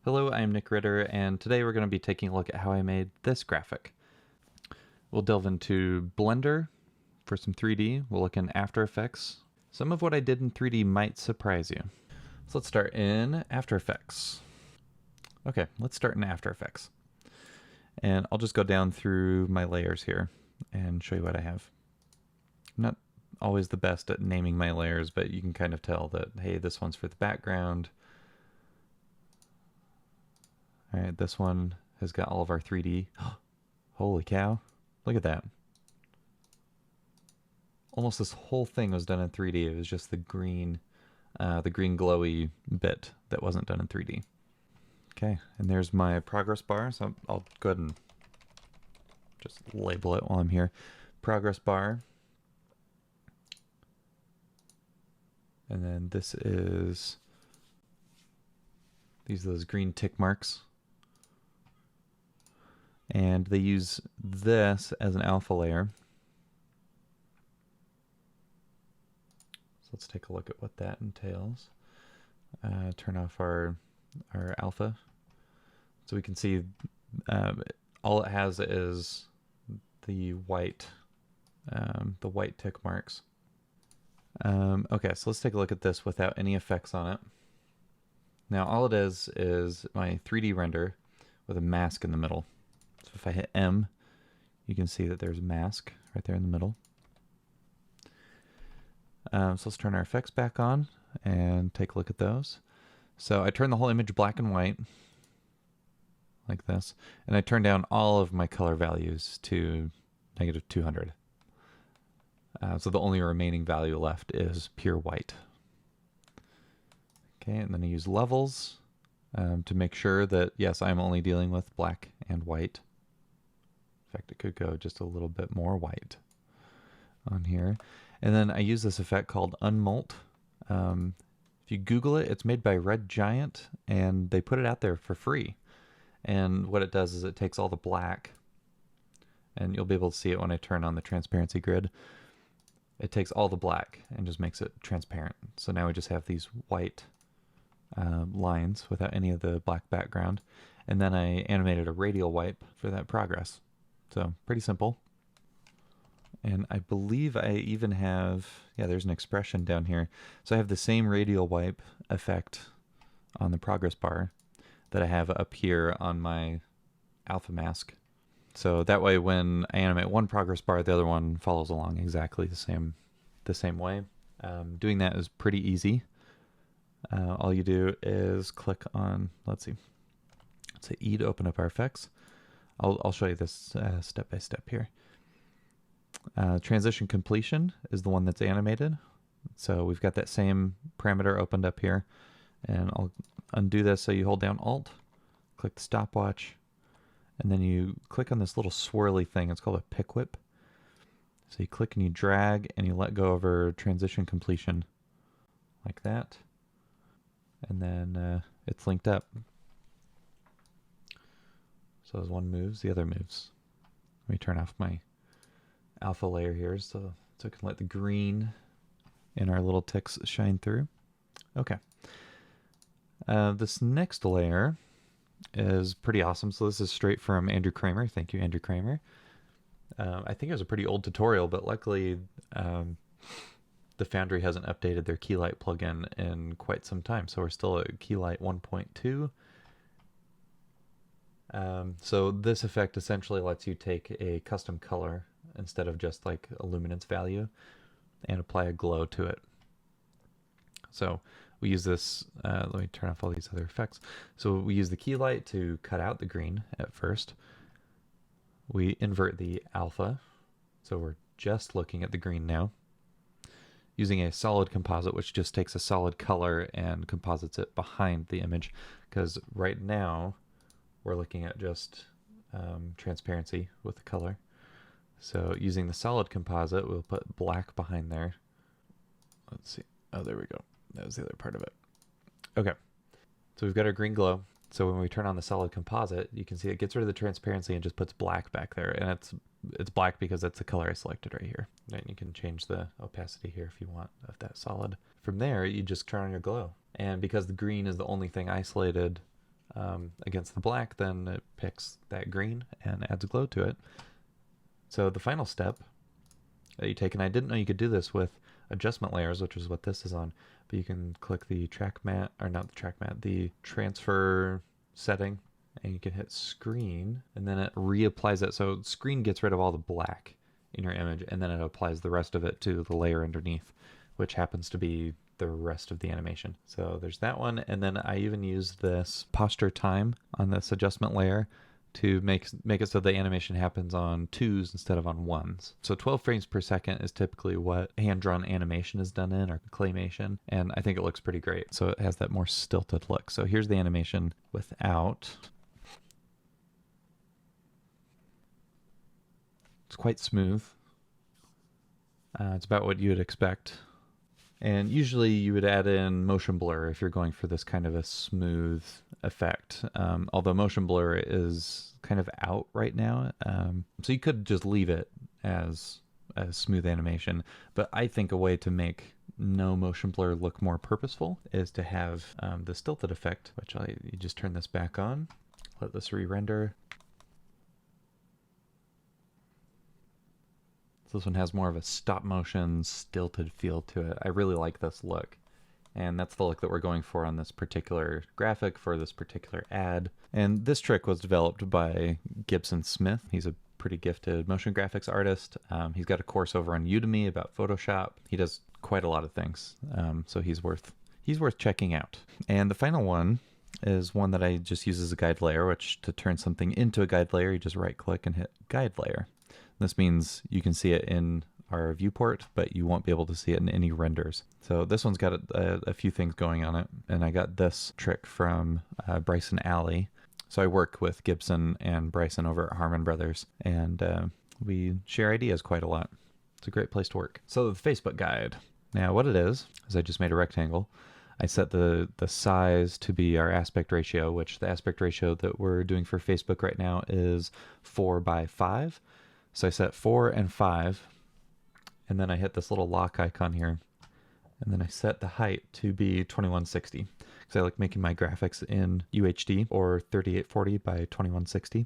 Hello, I'm Nick Ritter, and today we're going to be taking a look at how I made this graphic. We'll delve into Blender for some 3D. We'll look in After Effects. Some of what I did in 3D might surprise you. So let's start in After Effects. Okay, let's start in After Effects. And I'll just go down through my layers here and show you what I have. I'm not always the best at naming my layers, but you can kind of tell that, hey, this one's for the background. All right, this one has got all of our 3D. Holy cow. Look at that. Almost this whole thing was done in 3D. It was just the green glowy bit that wasn't done in 3D. Okay, and there's my progress bar. So I'll go ahead and just label it while I'm here. Progress bar. And then this is, these are those green tick marks. And they use this as an alpha layer. So let's take a look at what that entails. Turn off our alpha. So we can see all it has is the white tick marks. Okay, so let's take a look at this without any effects on it. Now all it is my 3D render with a mask in the middle. So if I hit M, you can see that there's a mask right there in the middle. So let's turn our effects back on and take a look at those. So I turn the whole image black and white, like this, and I turn down all of my color values to -200. So the only remaining value left is pure white. Okay, and then I use levels to make sure that, yes, I'm only dealing with black and white. In fact, it could go just a little bit more white on here. And then I use this effect called Unmult. If you Google it, it's made by Red Giant, and they put it out there for free. And what it does is it takes all the black, and you'll be able to see it when I turn on the transparency grid. It takes all the black and just makes it transparent. So now we just have these white lines without any of the black background. And then I animated a radial wipe for that progress. So pretty simple. And I believe I even have, yeah, there's an expression down here. So I have the same radial wipe effect on the progress bar that I have up here on my alpha mask. So that way when I animate one progress bar, the other one follows along exactly the same way. Doing that is pretty easy. All you do is click on, let's say E to open up our effects. I'll show you this step by step here. Transition completion is the one that's animated. So we've got that same parameter opened up here. And I'll undo this. So you hold down Alt, click the stopwatch, and then you click on this little swirly thing. It's called a pick whip. So you click and you drag and you let go over transition completion like that. And then it's linked up. So as one moves, the other moves. Let me turn off my alpha layer here so I can let the green in our little ticks shine through. Okay. This next layer is pretty awesome. So this is straight from Andrew Kramer. Thank you, Andrew Kramer. I think it was a pretty old tutorial, but luckily the Foundry hasn't updated their Keylight plugin in quite some time. So we're still at Keylight 1.2. So this effect essentially lets you take a custom color instead of just like a luminance value and apply a glow to it. So we use this, let me turn off all these other effects. So we use the key light to cut out the green at first. We invert the alpha, so we're just looking at the green now. Using a solid composite, which just takes a solid color and composites it behind the image, because right now we're looking at just transparency with the color. So using the solid composite, we'll put black behind there. Let's see. Oh, there we go. That was the other part of it. Okay. So we've got our green glow. So when we turn on the solid composite, you can see it gets rid of the transparency and just puts black back there. And it's black because that's the color I selected right here. And you can change the opacity here if you want, of that solid. From there, you just turn on your glow. And because the green is the only thing isolated against the black, then it picks that green and adds glow to it. So the final step that you take, and I didn't know you could do this with adjustment layers, which is what this is on, but you can click the track mat, or not the track mat, the transfer setting, and you can hit screen, and then it reapplies it. So screen gets rid of all the black in your image, and then it applies the rest of it to the layer underneath, which happens to be the rest of the animation. So there's that one, and then I even use this posture time on this adjustment layer to make it so the animation happens on 2s instead of on 1s. So 12 frames per second is typically what hand-drawn animation is done in, or claymation, and I think it looks pretty great. So it has that more stilted look. So here's the animation without. It's quite smooth. It's about what you would expect. And usually you would add in motion blur if you're going for this kind of a smooth effect. Although motion blur is kind of out right now. So you could just leave it as a smooth animation. But I think a way to make no motion blur look more purposeful is to have the stilted effect, which you just turn this back on, let this re-render. This one has more of a stop motion stilted feel to it. I really like this look. And that's the look that we're going for on this particular graphic for this particular ad. And this trick was developed by Gibson Smith. He's a pretty gifted motion graphics artist. He's got a course over on Udemy about Photoshop. He does quite a lot of things. So he's worth checking out. And the final one is one that I just use as a guide layer, which to turn something into a guide layer, you just right click and hit guide layer. This means you can see it in our viewport, but you won't be able to see it in any renders. So this one's got a few things going on it, and I got this trick from Bryson Alley. So I work with Gibson and Bryson over at Harmon Brothers, and we share ideas quite a lot. It's a great place to work. So the Facebook guide. Now what it is I just made a rectangle. I set the size to be our aspect ratio, which the aspect ratio that we're doing for Facebook right now is 4:5. So I set 4 and 5, and then I hit this little lock icon here, and then I set the height to be 2160, because I like making my graphics in UHD or 3840 by 2160.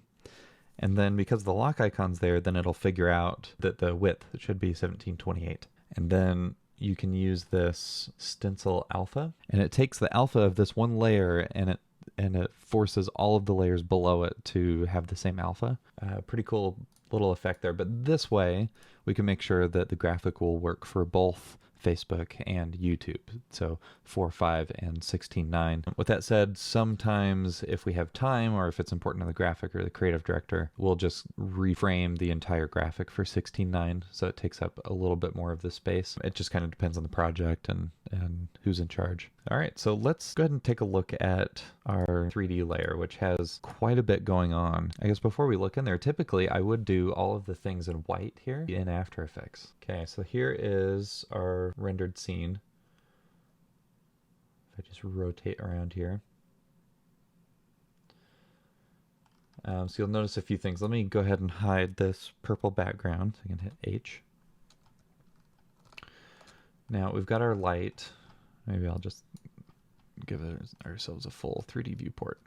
And then because the lock icon's there, then it'll figure out that the width should be 1728. And then you can use this stencil alpha, and it takes the alpha of this one layer and it forces all of the layers below it to have the same alpha. Pretty cool little effect there, but this way we can make sure that the graphic will work for both Facebook and YouTube. So 4:5 and 16:9. With that said, sometimes if we have time or if it's important to the graphic or the creative director, we'll just reframe the entire graphic for 16:9, so it takes up a little bit more of the space. It just kind of depends on the project and who's in charge. All right, so let's go ahead and take a look at our 3D layer, which has quite a bit going on. I guess before we look in there, typically I would do all of the things in white here in After Effects. Okay, so here is our rendered scene. If I just rotate around here. So you'll notice a few things. Let me go ahead and hide this purple background. So I can hit H. Now we've got our light. Maybe I'll just give ourselves a full 3D viewport.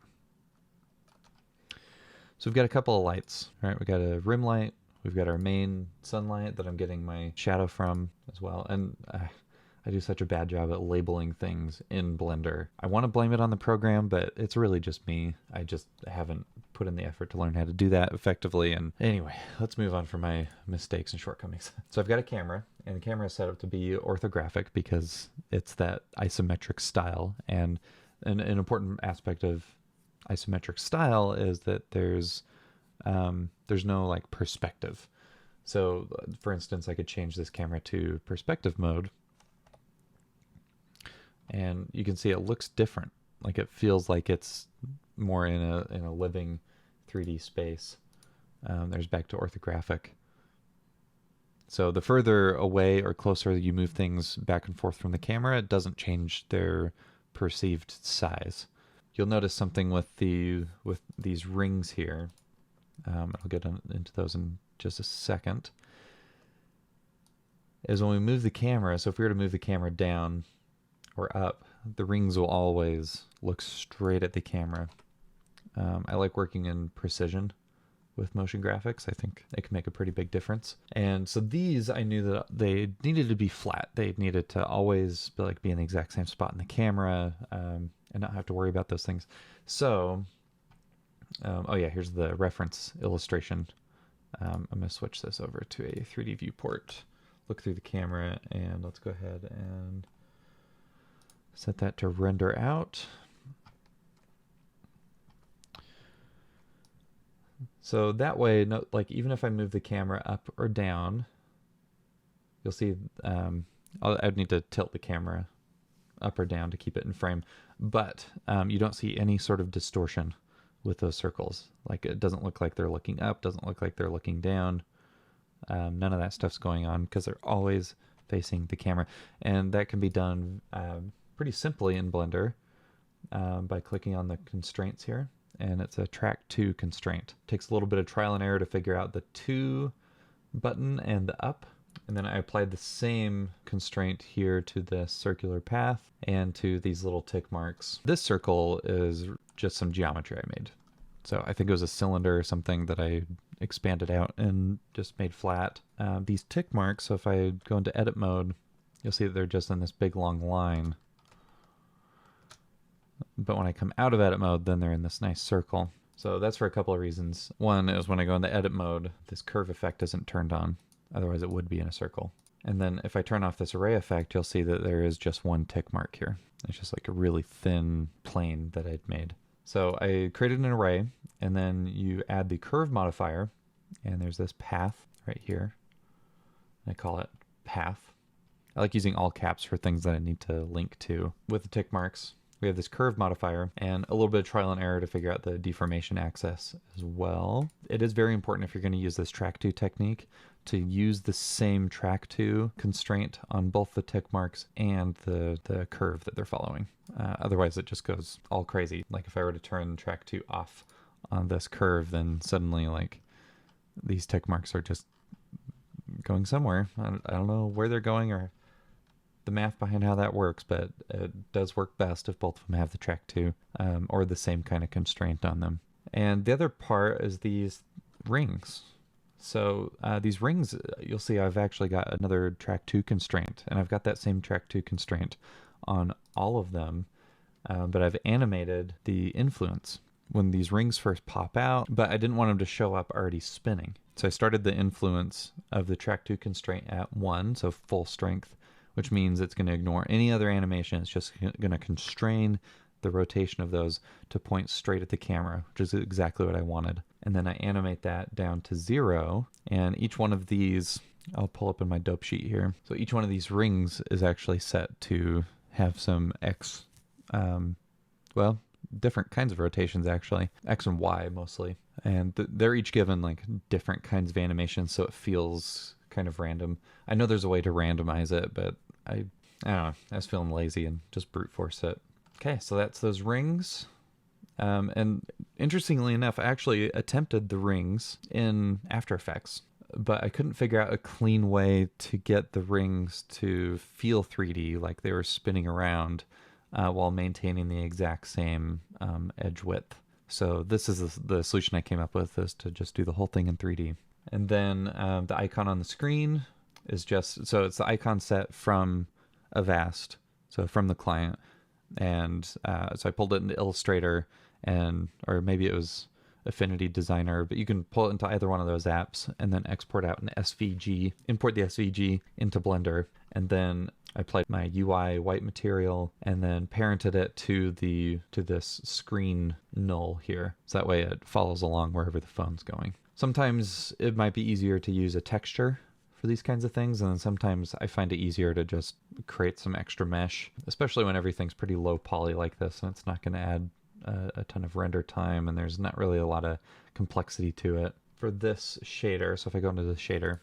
So we've got a couple of lights, right? We've got a rim light. We've got our main sunlight that I'm getting my shadow from as well. And I do such a bad job at labeling things in Blender. I want to blame it on the program, but it's really just me. I just haven't put in the effort to learn how to do that effectively. And anyway, let's move on from my mistakes and shortcomings. So I've got a camera, and the camera is set up to be orthographic because it's that isometric style. And an important aspect of isometric style is that there's no like perspective. So for instance, I could change this camera to perspective mode, and you can see it looks different. Like it feels like it's more in a living 3D space. There's back to orthographic. So the further away or closer you move things back and forth from the camera, it doesn't change their perceived size. You'll notice something with these rings here. I'll get into those in just a second. Is when we move the camera, so if we were to move the camera down or up, the rings will always look straight at the camera. I like working in precision with motion graphics. I think it can make a pretty big difference. And so these, I knew that they needed to be flat. They needed to always be in the exact same spot in the camera, and not have to worry about those things. So, oh yeah, here's the reference illustration. I'm going to switch this over to a 3D viewport, look through the camera, and let's go ahead and set that to render out. So that way, no, like even if I move the camera up or down, you'll see I'd need to tilt the camera up or down to keep it in frame, but you don't see any sort of distortion with those circles. Like it doesn't look like they're looking up, doesn't look like they're looking down. None of that stuff's going on because they're always facing the camera. And that can be done pretty simply in Blender by clicking on the constraints here. And it's a track 2 constraint. Takes a little bit of trial and error to figure out the 2 button and the up. And then I applied the same constraint here to this circular path and to these little tick marks. This circle is just some geometry I made. So I think it was a cylinder or something that I expanded out and just made flat. These tick marks, so if I go into edit mode, you'll see that they're just in this big long line. But when I come out of edit mode, then they're in this nice circle. So that's for a couple of reasons. One is when I go into edit mode, this curve effect isn't turned on. Otherwise it would be in a circle. And then if I turn off this array effect, you'll see that there is just one tick mark here. It's just like a really thin plane that I'd made. So I created an array, and then you add the curve modifier, and there's this path right here. I call it path. I like using all caps for things that I need to link to. With the tick marks, we have this curve modifier and a little bit of trial and error to figure out the deformation axis as well. It is very important if you're going to use this track 2 technique to use the same track 2 constraint on both the tick marks and the curve that they're following. Otherwise it just goes all crazy. Like if I were to turn track 2 off on this curve, then suddenly like these tick marks are just going somewhere. I don't know where they're going or the math behind how that works, but it does work best if both of them have the track 2 or the same kind of constraint on them. And the other part is these rings. So these rings, you'll see I've actually got another track 2 constraint, and I've got that same track 2 constraint on all of them, but I've animated the influence when these rings first pop out, but I didn't want them to show up already spinning. So I started the influence of the track 2 constraint at 1, so full strength, which means it's going to ignore any other animation. It's just going to constrain the rotation of those to point straight at the camera, which is exactly what I wanted. And then I animate that down to 0, and each one of these, I'll pull up in my dope sheet here. So each one of these rings is actually set to have some X, well, different kinds of rotations actually, X and Y mostly. And they're each given like different kinds of animations, so it feels kind of random. I know there's a way to randomize it, but I don't know, I was feeling lazy and just brute force it. Okay, so that's those rings. And interestingly enough, I actually attempted the rings in After Effects, but I couldn't figure out a clean way to get the rings to feel 3D, like they were spinning around while maintaining the exact same edge width. So this is the solution I came up with, is to just do the whole thing in 3D. And then the icon on the screen is just, so it's the icon set from Avast, so from the client. And so I pulled it into Illustrator, or maybe it was Affinity Designer, but you can pull it into either one of those apps and then export out an SVG, import the SVG into Blender, and then I applied my UI white material and then parented it to this screen null here. So that way it follows along wherever the phone's going. Sometimes it might be easier to use a texture for these kinds of things, and then sometimes I find it easier to just create some extra mesh, especially when everything's pretty low poly like this and it's not going to add a ton of render time and there's not really a lot of complexity to it. For this shader, so if I go into the shader,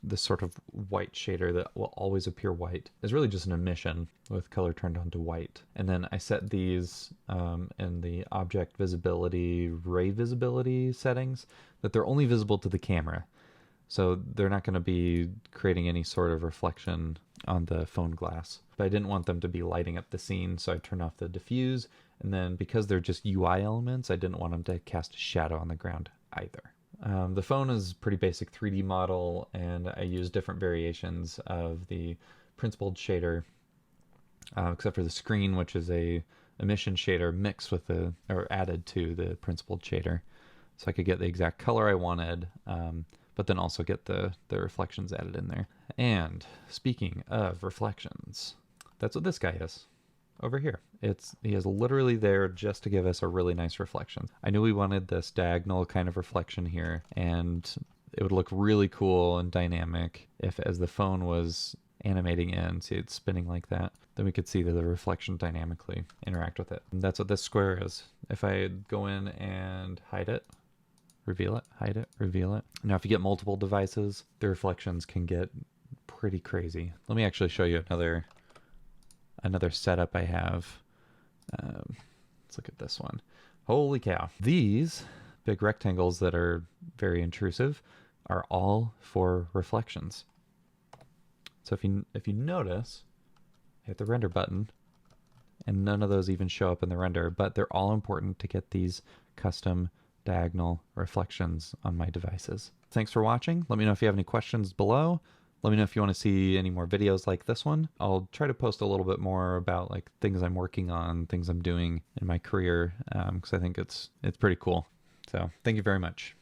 this sort of white shader that will always appear white is really just an emission with color turned on to white. And then I set these in the object visibility, ray visibility settings, that they're only visible to the camera. So they're not going to be creating any sort of reflection on the phone glass. but I didn't want them to be lighting up the scene, so I turned off the diffuse. And then because they're just UI elements, I didn't want them to cast a shadow on the ground either. The phone is a pretty basic 3D model, and I use different variations of the principled shader, except for the screen, which is a emission shader mixed with the, or added to the principled shader. So I could get the exact color I wanted, but then also get the reflections added in there. And speaking of reflections, that's what this guy is over here. He is literally there just to give us a really nice reflection. I knew we wanted this diagonal kind of reflection here, and it would look really cool and dynamic if, as the phone was animating in, see it's spinning like that, then we could see the reflection dynamically interact with it. And that's what this square is. If I go in and hide it, reveal it, hide it, reveal it. Now if you get multiple devices, the reflections can get pretty crazy. Let me actually show you another setup I have. Let's look at this one. Holy cow. These big rectangles that are very intrusive are all for reflections. So if you notice, hit the render button, and none of those even show up in the render, but they're all important to get these custom diagonal reflections on my devices. Thanks for watching. Let me know if you have any questions below. Let me know if you want to see any more videos like this one. I'll try to post a little bit more about like things I'm working on, things I'm doing in my career, because I think it's pretty cool. So thank you very much.